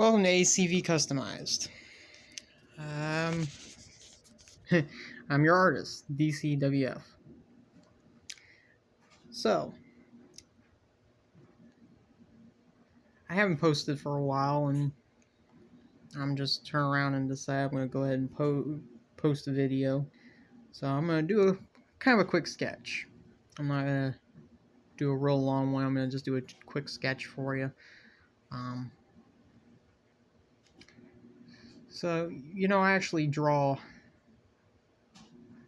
Welcome to ACV Customized. Um, I'm your artist, DCWF. So, I haven't posted for a while, and I'm just turn around and decide I'm going to go ahead and post a video. So I'm going to do a kind of a quick sketch. I'm not going to do a real long one. I'm going to just do a quick sketch for you. I actually draw. I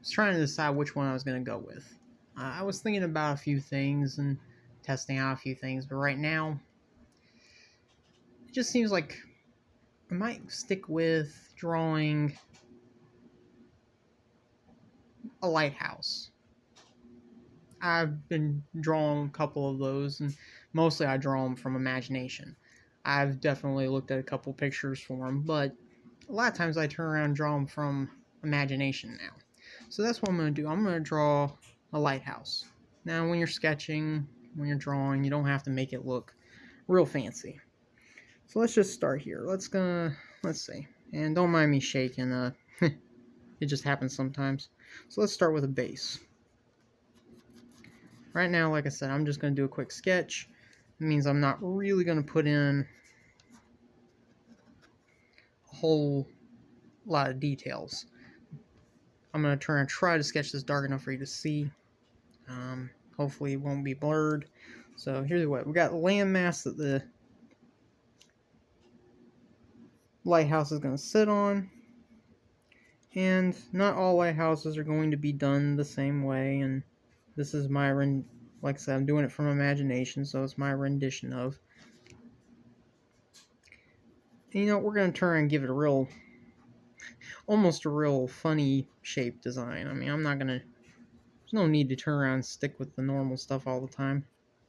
was trying to decide which one I was going to go with. I was thinking about a few things and testing out a few things, but right now, it just seems like I might stick with drawing a lighthouse. I've been drawing a couple of those, and mostly I draw them from imagination. I've definitely looked at a couple pictures for them, but a lot of times I turn around and draw them from imagination now. So that's what I'm going to do. I'm going to draw a lighthouse. Now, when you're sketching, when you're drawing, you don't have to make it look real fancy. So let's just start here. Let's see. And don't mind me shaking. It just happens sometimes. So let's start with a base. Right now, like I said, I'm just going to do a quick sketch. It means I'm not really going to put in a whole lot of details. I'm going to try to sketch this dark enough for you to see. Hopefully it won't be blurred. So here's what we got: landmass that the lighthouse is going to sit on. And not all lighthouses are going to be done the same way, and this is my like I said, I'm doing it from imagination, so it's my rendition of. And, we're going to try and give it a almost a real funny shape design. I mean, there's no need to turn around and stick with the normal stuff all the time.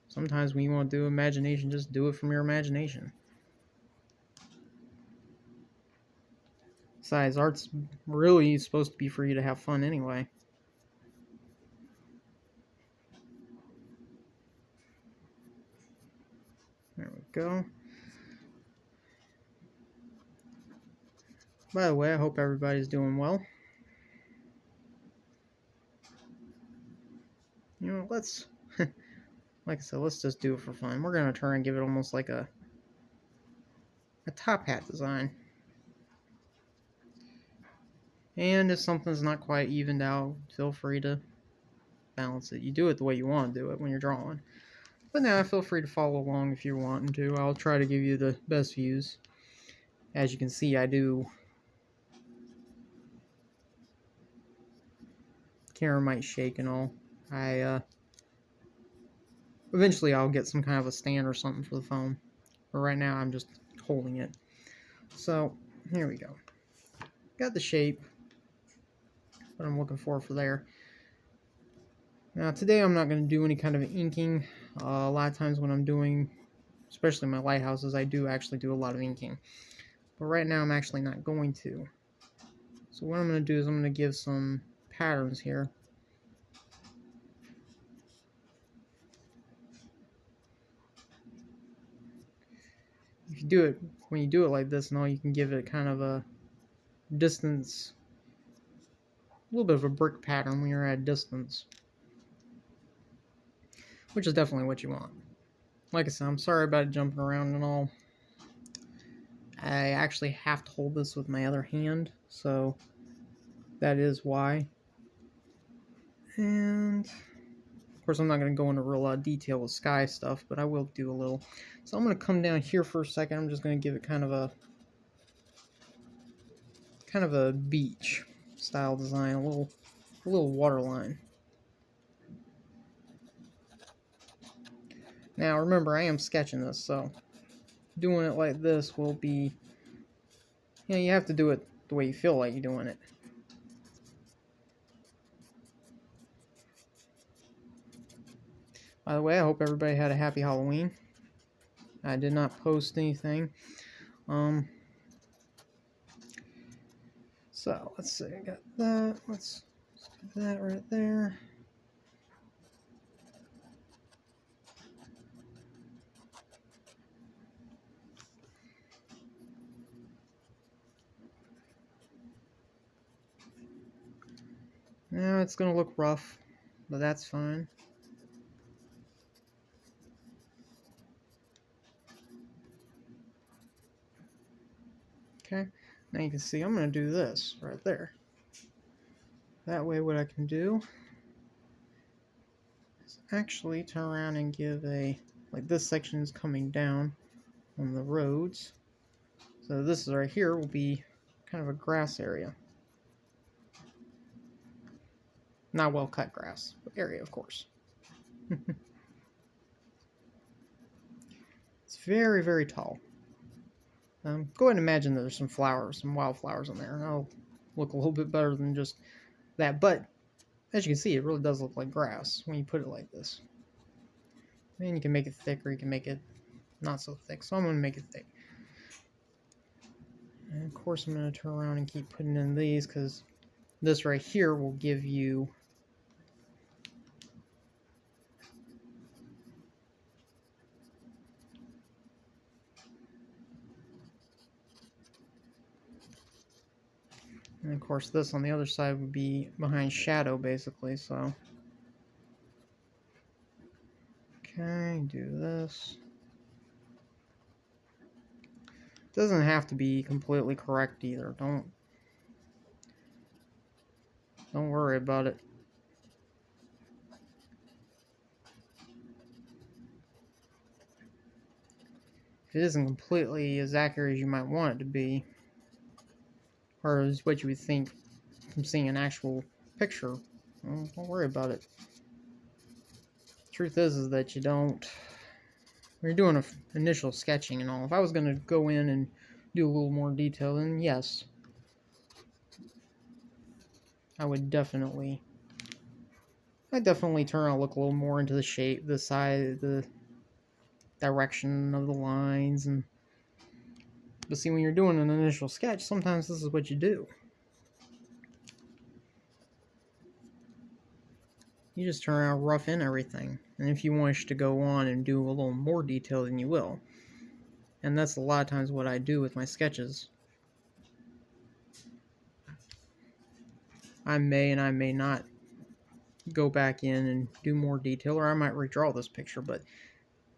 Sometimes when you want to do imagination, just do it from your imagination. Besides, art's really supposed to be for you to have fun anyway. There we go. By the way, I hope everybody's doing well. Let's, like I said, let's just do it for fun. We're going to try and give it almost like a top hat design. And if something's not quite evened out, feel free to balance it. You do it the way you want to do it when you're drawing. But now, feel free to follow along if you're wanting to. I'll try to give you the best views. As you can see, I do. Camera might shake and all. Eventually I'll get some kind of a stand or something for the phone. But right now I'm just holding it. So, here we go. Got the shape. What I'm looking for there. Now today I'm not going to do any kind of inking. A lot of times when I'm doing, especially my lighthouses, I do actually do a lot of inking. But right now I'm actually not going to. So what I'm going to do is I'm going to give some patterns here. When you do it like this and all, you can give it kind of a distance, a little bit of a brick pattern when you're at a distance, which is definitely what you want. Like I said, I'm sorry about it jumping around and all. I actually have to hold this with my other hand, so that is why. And of course, I'm not going to go into real lot of detail with sky stuff, but I will do a little. So I'm going to come down here for a second. I'm just going to give it kind of a beach style design, a little water line. Now remember, I am sketching this, so doing it like this will be, you have to do it the way you feel like you're doing it. By the way, I hope everybody had a happy Halloween. I did not post anything. So let's see, I got that. Let's do that right there. Now it's going to look rough, but that's fine. Okay, now you can see I'm going to do this right there. That way what I can do is actually turn around and give a, like this section is coming down on the roads. So this right here will be kind of a grass area. Not well cut grass, but area of course. It's very, very tall. Go ahead and imagine that there's some flowers, some wildflowers in there. That'll look a little bit better than just that, but as you can see, it really does look like grass when you put it like this. And you can make it thick or you can make it not so thick, so I'm going to make it thick. And of course I'm going to turn around and keep putting in these because this right here will give you and of course this on the other side would be behind shadow basically, so okay, do this. It doesn't have to be completely correct either. Don't worry about it. If it isn't completely as accurate as you might want it to be, or as what you would think from seeing an actual picture, well, don't worry about it. The truth is that you don't, when you're doing initial sketching and all, if I was going to go in and do a little more detail, then yes, I'd definitely turn around and look a little more into the shape, the size, the direction of the lines, and but see, when you're doing an initial sketch, sometimes this is what you do. You just turn around, rough in everything, and if you wish to go on and do a little more detail, then you will. And that's a lot of times what I do with my sketches. I may and I may not go back in and do more detail, or I might redraw this picture, but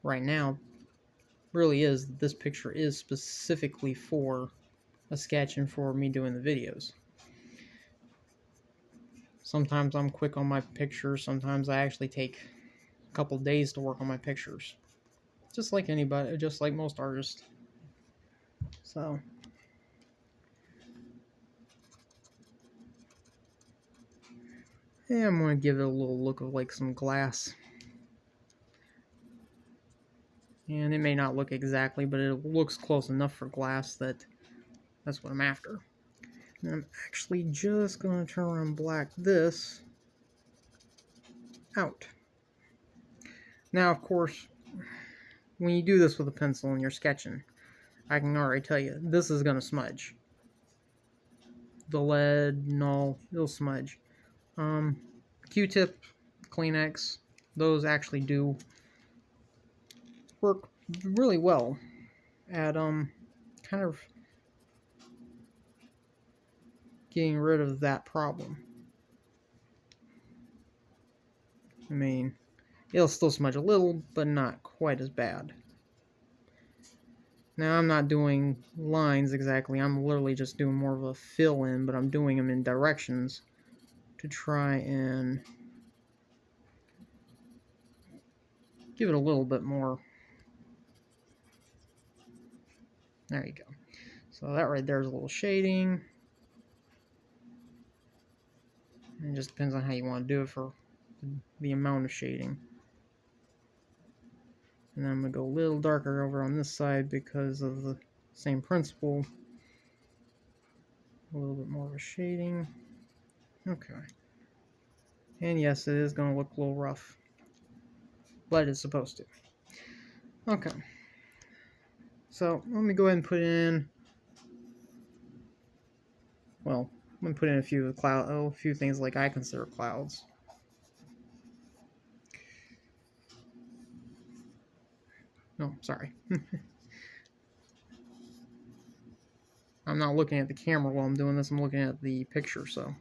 right now really is this picture is specifically for a sketch and for me doing the videos. Sometimes I'm quick on my pictures, sometimes I actually take a couple days to work on my pictures, just like anybody, just like most artists. So yeah, I'm going to give it a little look of like some glass. And it may not look exactly, but it looks close enough for glass that that's what I'm after. And I'm actually just going to turn around and black this out. Now, of course, when you do this with a pencil and you're sketching, I can already tell you, this is going to smudge. The lead and all, it'll smudge. Q-tip, Kleenex, those actually do work really well at kind of getting rid of that problem. I mean, it'll still smudge a little, but not quite as bad. Now, I'm not doing lines exactly. I'm literally just doing more of a fill-in, but I'm doing them in directions to try and give it a little bit more. There you go. So that right there is a little shading. And it just depends on how you want to do it for the amount of shading. And then I'm going to go a little darker over on this side because of the same principle. A little bit more of a shading. Okay. And yes, it is going to look a little rough. But it's supposed to. Okay. So let me go ahead and put in, well, I'm going to put in a few things like I consider clouds. No, sorry. I'm not looking at the camera while I'm doing this, I'm looking at the picture, so.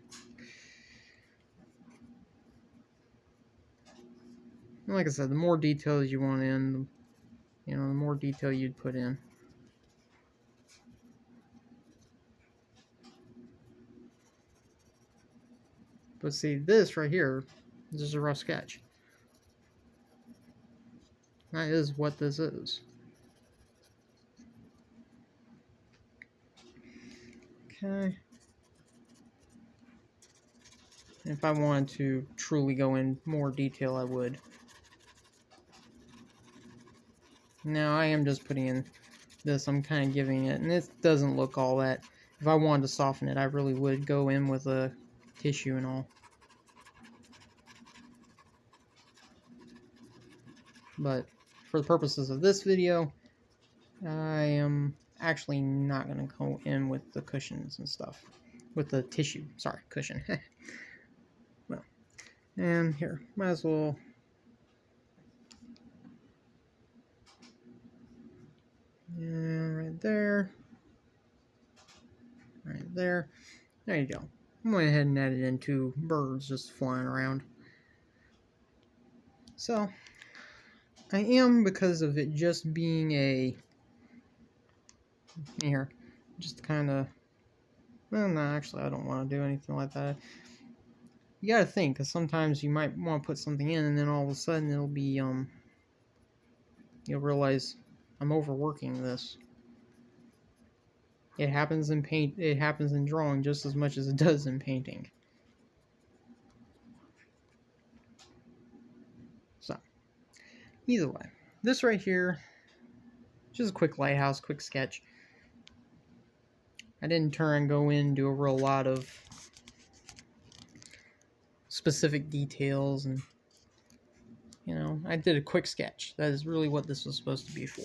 And like I said, the more details you want in, the more detail you'd put in. But see, this right here, this is a rough sketch. That is what this is. Okay. If I wanted to truly go in more detail, I would. Now, I am just putting in this. I'm kind of giving it, and it doesn't look all that. If I wanted to soften it, I really would go in with a tissue and all. But for the purposes of this video, I am actually not going to go in with the cushions and stuff. With the tissue. Sorry, cushion. Well, and here, might as well. And right there. Right there. There you go. I'm going ahead and add it in 2 birds just flying around. So, I am, because of it just being a, here, just kind of, well, no, actually, I don't want to do anything like that. You gotta think, because sometimes you might want to put something in, and then all of a sudden it'll be, you'll realize I'm overworking this. It happens in paint, it happens in drawing just as much as it does in painting. So, either way, this right here, just a quick lighthouse, quick sketch. I didn't turn and go in and do a real lot of specific details, and I did a quick sketch. That is really what this was supposed to be for.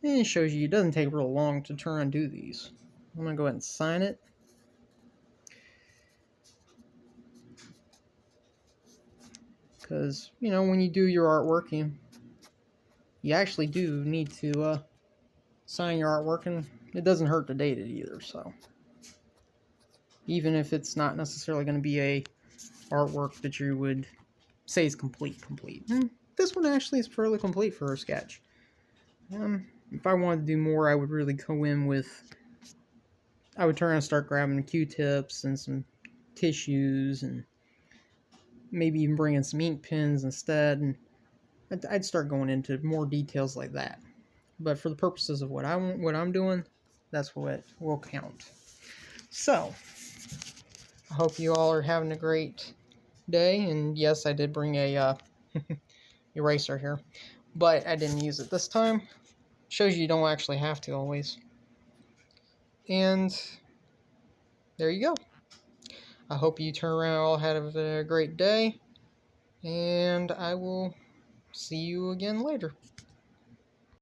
And it shows you it doesn't take real long to turn and do these. I'm gonna go ahead and sign it. Because, when you do your artwork, you actually do need to sign your artwork, and it doesn't hurt to date it either, so. Even if it's not necessarily going to be a artwork that you would say is complete. This one actually is fairly complete for a sketch. If I wanted to do more, I would really go in with, I would turn and start grabbing Q-tips and some tissues, and maybe even bring in some ink pens instead, and I'd start going into more details like that. But for the purposes of what I'm doing, that's what will count. So, I hope you all are having a great day, and yes, I did bring a eraser here, but I didn't use it this time. Shows you don't actually have to always. And there you go. I hope you turn around all have a great day, and I will see you again later.